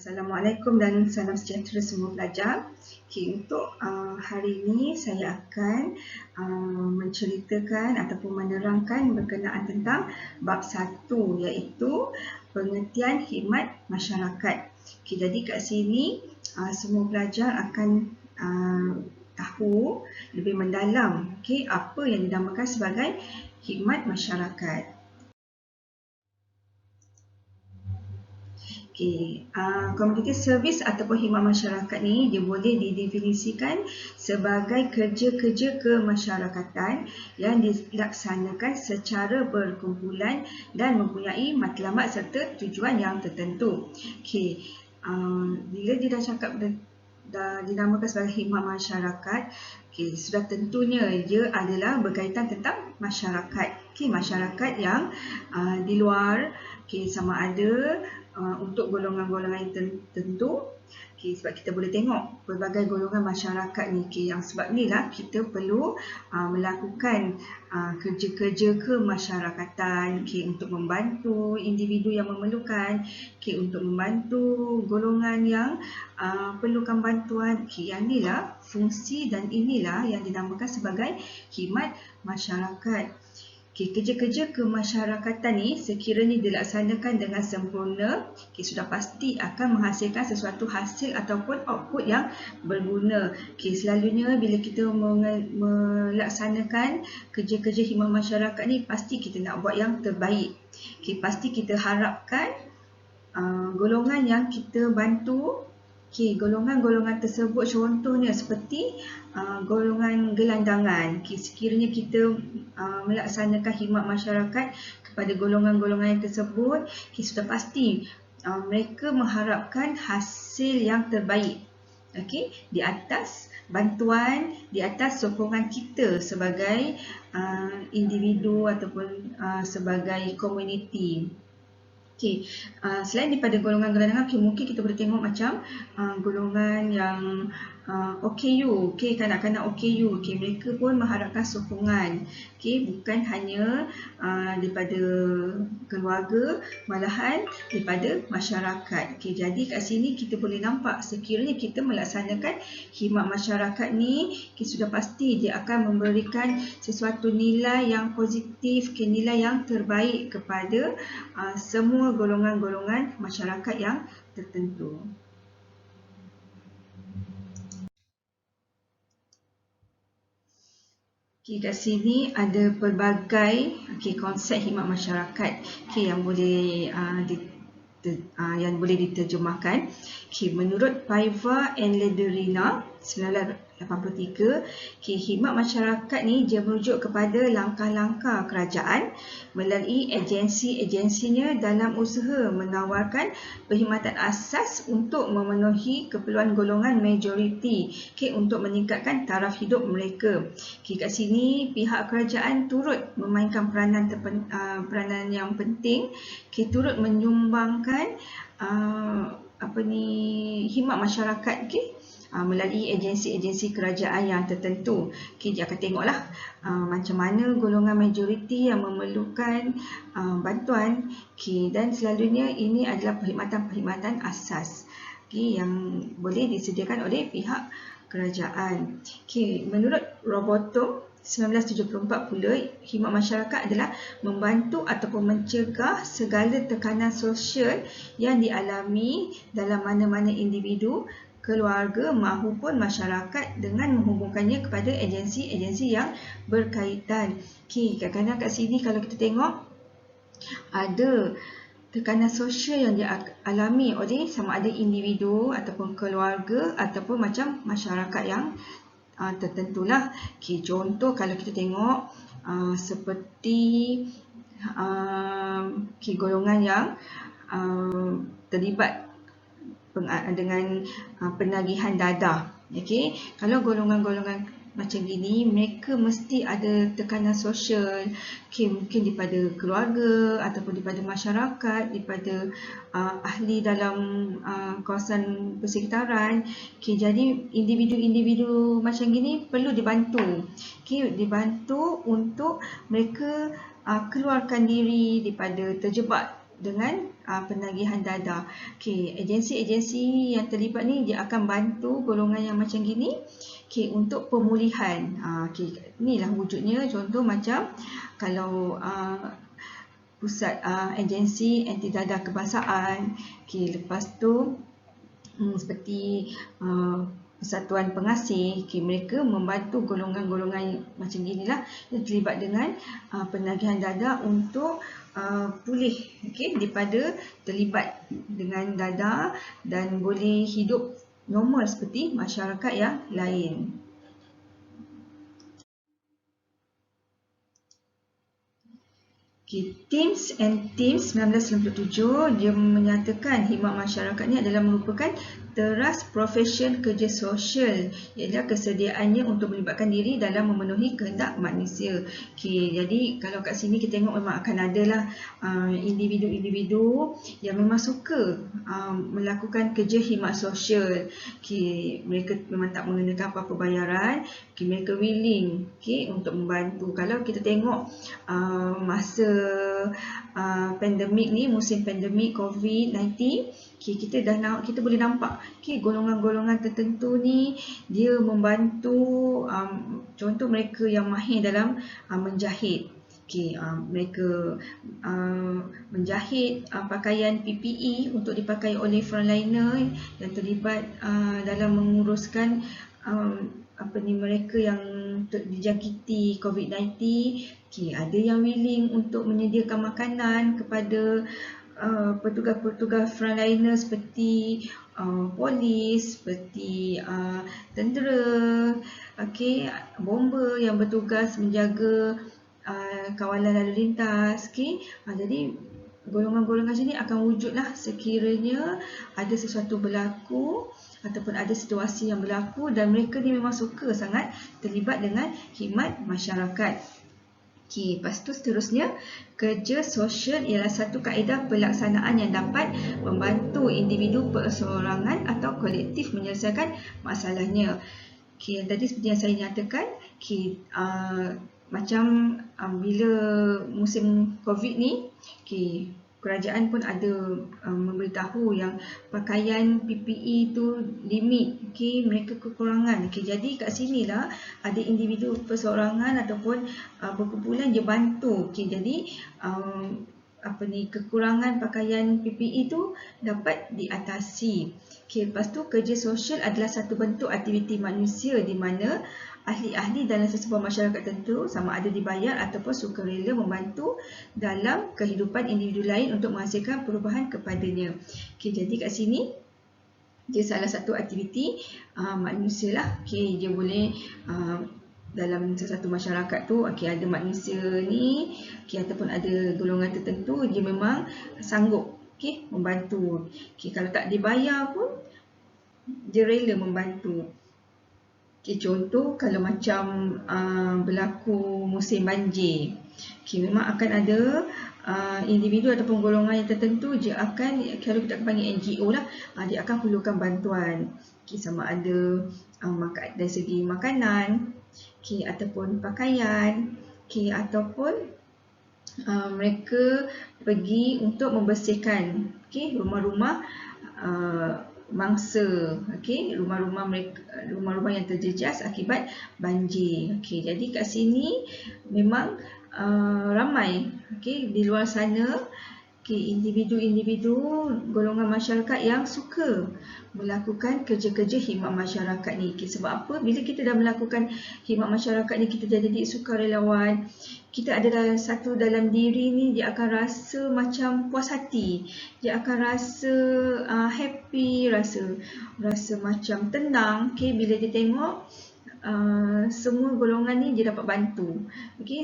Assalamualaikum dan salam sejahtera semua pelajar. Untuk hari ini saya akan menceritakan ataupun menerangkan berkenaan tentang bab 1 iaitu pengertian khidmat masyarakat. Jadi kat sini semua pelajar akan tahu lebih mendalam apa yang dinamakan sebagai khidmat masyarakat. Community service ataupun khidmat masyarakat ni dia boleh didefinisikan sebagai kerja-kerja kemasyarakatan yang dilaksanakan secara berkumpulan dan mempunyai matlamat serta tujuan yang tertentu. Bila dia dah cakap dah dinamakan sebagai khidmat masyarakat, sudah tentunya dia adalah berkaitan tentang masyarakat. Masyarakat yang di luar, sama ada untuk golongan-golongan yang tertentu. Sebab kita boleh tengok pelbagai golongan masyarakat ni. Yang sebab inilah kita perlu melakukan kerja-kerja kemasyarakatan untuk membantu individu yang memerlukan, untuk membantu golongan yang perlukan bantuan. Yang inilah fungsi dan inilah yang dinamakan sebagai khidmat masyarakat. Kerja-kerja kemasyarakatan ni sekiranya dilaksanakan dengan sempurna, sudah pasti akan menghasilkan sesuatu hasil ataupun output yang berguna. Selalunya bila kita melaksanakan kerja-kerja khidmat masyarakat ni, pasti kita nak buat yang terbaik. Pasti kita harapkan golongan yang kita bantu, golongan-golongan tersebut contohnya seperti golongan gelandangan. Sekiranya kita melaksanakan khidmat masyarakat kepada golongan-golongan yang tersebut, sudah pasti mereka mengharapkan hasil yang terbaik. Di atas bantuan, di atas sokongan kita sebagai individu ataupun sebagai komuniti. Selain daripada golongan gelandangan, mungkin kita boleh tengok macam golongan yang OKU, kanak-kanak OKU, mereka pun mengharapkan sokongan, bukan hanya daripada keluarga, malahan daripada masyarakat. Jadi kat sini kita boleh nampak sekiranya kita melaksanakan khidmat masyarakat ni, sudah pasti dia akan memberikan sesuatu nilai yang positif, nilai yang terbaik kepada semua golongan-golongan masyarakat yang tertentu. Kat sini ada pelbagai konsep khidmat masyarakat yang boleh diterjemahkan. Menurut Paiva and Lederina 1983, khidmat masyarakat ni dia merujuk kepada langkah-langkah kerajaan melalui agensi-agensinya dalam usaha menawarkan perkhidmatan asas untuk memenuhi keperluan golongan majoriti, untuk meningkatkan taraf hidup mereka. Kat sini pihak kerajaan turut memainkan peranan yang penting, turut menyumbangkan khidmat masyarakat melalui agensi-agensi kerajaan yang tertentu. Dia akan tengoklah macam mana golongan majoriti yang memerlukan bantuan, dan selalunya ini adalah perkhidmatan asas yang boleh disediakan oleh pihak kerajaan. Menurut Robotham 1974 pula, khidmat masyarakat adalah membantu ataupun mencegah segala tekanan sosial yang dialami dalam mana-mana individu, keluarga maupun masyarakat dengan menghubungkannya kepada agensi-agensi yang berkaitan. Kadang-kadang kat sini kalau kita tengok ada tekanan sosial yang dialami oleh sama ada individu ataupun keluarga ataupun macam masyarakat yang tertentulah. Contoh kalau kita tengok seperti golongan yang terlibat dengan penagihan dadah. Kalau golongan-golongan macam gini, mereka mesti ada tekanan sosial, mungkin daripada keluarga ataupun daripada masyarakat, daripada ahli dalam kawasan persekitaran. Jadi individu-individu macam gini perlu dibantu. Dibantu untuk mereka keluarkan diri daripada terjebak dengan penagihan dada. Okey, agensi-agensi yang terlibat ni dia akan bantu golongan yang macam gini untuk pemulihan. Okey, inilah wujudnya. Contoh macam kalau pusat agensi anti dada kebangsaan. Lepas tu seperti Persatuan Pengasih, mereka membantu golongan-golongan macam inilah yang terlibat dengan penagihan dada untuk pulih daripada terlibat dengan dada dan boleh hidup normal seperti masyarakat yang lain. Teams and Teams 1997 dia menyatakan khidmat masyarakat ni adalah merupakan teras profesion kerja sosial, iaitu kesediaannya untuk melibatkan diri dalam memenuhi kehendak manusia. Jadi kalau kat sini kita tengok memang akan adalah individu-individu yang memang suka melakukan kerja khidmat sosial. Mereka memang tak mengenakan apa-apa bayaran. Mereka willing untuk membantu. Kalau kita tengok masa pandemik ni, musim pandemik COVID-19, kita boleh nampak golongan-golongan tertentu ni dia membantu, contoh mereka yang mahir dalam menjahit. Mereka menjahit pakaian PPE untuk dipakai oleh frontliner yang terlibat dalam menguruskan mereka yang dijangkiti COVID-19. Ada yang willing untuk menyediakan makanan kepada petugas-petugas frontliner seperti polis, seperti tentera, bomber yang bertugas menjaga kawalan lalu lintas. Jadi golongan-golongan sini akan wujudlah sekiranya ada sesuatu berlaku ataupun ada situasi yang berlaku dan mereka ni memang suka sangat terlibat dengan khidmat masyarakat. Lepas tu seterusnya, kerja sosial ialah satu kaedah pelaksanaan yang dapat membantu individu perseorangan atau kolektif menyelesaikan masalahnya. Yang tadi seperti yang saya nyatakan, macam bila musim COVID ni, kerajaan pun ada memberitahu yang pakaian PPE tu limit, mereka kekurangan. Jadi kat sinilah ada individu perseorangan ataupun berkumpulan dia bantu. Jadi kekurangan pakaian PPE tu dapat diatasi. Lepas tu kerja sosial adalah satu bentuk aktiviti manusia di mana ahli-ahli dalam sesebuah masyarakat tertentu sama ada dibayar ataupun sukarela membantu dalam kehidupan individu lain untuk menghasilkan perubahan kepadanya. Jadi kat sini dia salah satu aktiviti manusia lah. Dia boleh dalam satu masyarakat tu ada manusia ni ataupun ada golongan tertentu dia memang sanggup membantu. Kalau tak dibayar pun dia rela membantu. Contoh kalau macam berlaku musim banjir, memang akan ada individu ataupun golongan yang tertentu dia akan, kalau kita panggil NGO lah, dia akan perlukan bantuan sama ada dari segi makanan ataupun pakaian ataupun mereka pergi untuk membersihkan rumah-rumah mangsa, rumah-rumah yang terjejas akibat banjir. Jadi kat sini memang ramai di luar sana individu-individu golongan masyarakat yang suka melakukan kerja-kerja khidmat masyarakat ni. Sebab apa? Bila kita dah melakukan khidmat masyarakat ni, kita jadi sukarelawan, kita adalah satu dalam diri ni, dia akan rasa macam puas hati, dia akan rasa happy, rasa macam tenang bila dia tengok semua golongan ni dia dapat bantu.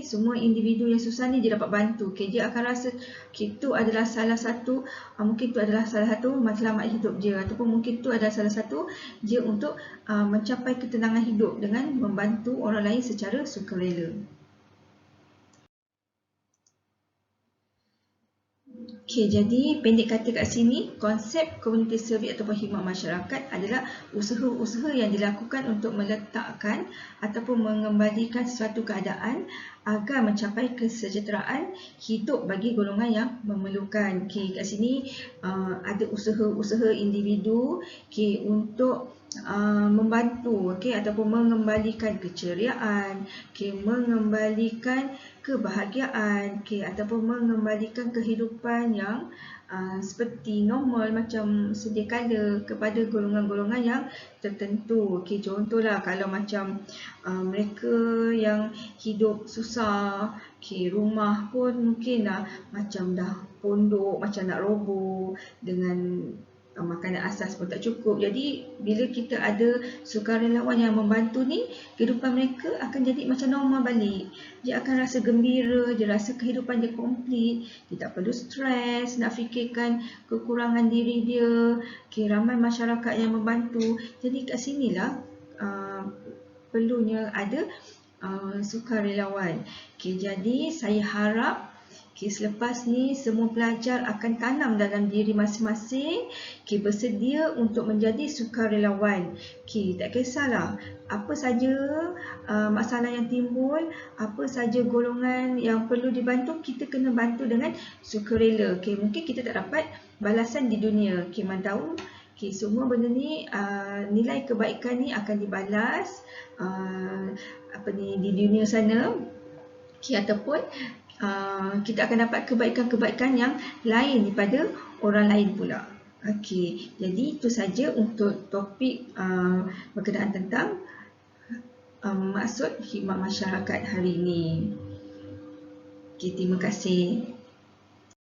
Semua individu yang susah ni dia dapat bantu. Dia akan rasa itu adalah salah satu mungkin itu adalah salah satu matlamat hidup dia, ataupun mungkin itu adalah salah satu dia untuk mencapai ketenangan hidup dengan membantu orang lain secara sukarela. Okey, jadi pendek kata kat sini, konsep community service ataupun khidmat masyarakat adalah usaha-usaha yang dilakukan untuk meletakkan ataupun mengembalikan sesuatu keadaan agar mencapai kesejahteraan hidup bagi golongan yang memerlukan. Okey, kat sini ada usaha-usaha individu untuk membantu ataupun mengembalikan keceriaan, mengembalikan kebahagiaan ataupun mengembalikan kehidupan yang seperti normal macam sedia kala kepada golongan-golongan yang tertentu. Contohlah kalau macam mereka yang hidup susah, rumah pun mungkin macam dah pondok, macam nak roboh dengan makanan asas pun tak cukup. Jadi bila kita ada sukarelawan yang membantu ni, kehidupan mereka akan jadi macam normal balik. Dia akan rasa gembira, dia rasa kehidupan dia komplit, dia tak perlu stres nak fikirkan kekurangan diri dia. Ramai masyarakat yang membantu. Jadi kat sinilah perlunya ada sukarelawan. Jadi saya harap selepas ni semua pelajar akan tanam dalam diri masing-masing bersedia untuk menjadi sukarelawan. Tak kisahlah apa saja masalah yang timbul, apa saja golongan yang perlu dibantu, kita kena bantu dengan sukarela. Mungkin kita tak dapat balasan di dunia, mana tahu semua benda ni, nilai kebaikan ni akan dibalas di dunia sana, ataupun kita akan dapat kebaikan-kebaikan yang lain daripada orang lain pula. Jadi itu saja untuk topik berkenaan tentang maksud khidmat masyarakat hari ini. Terima kasih.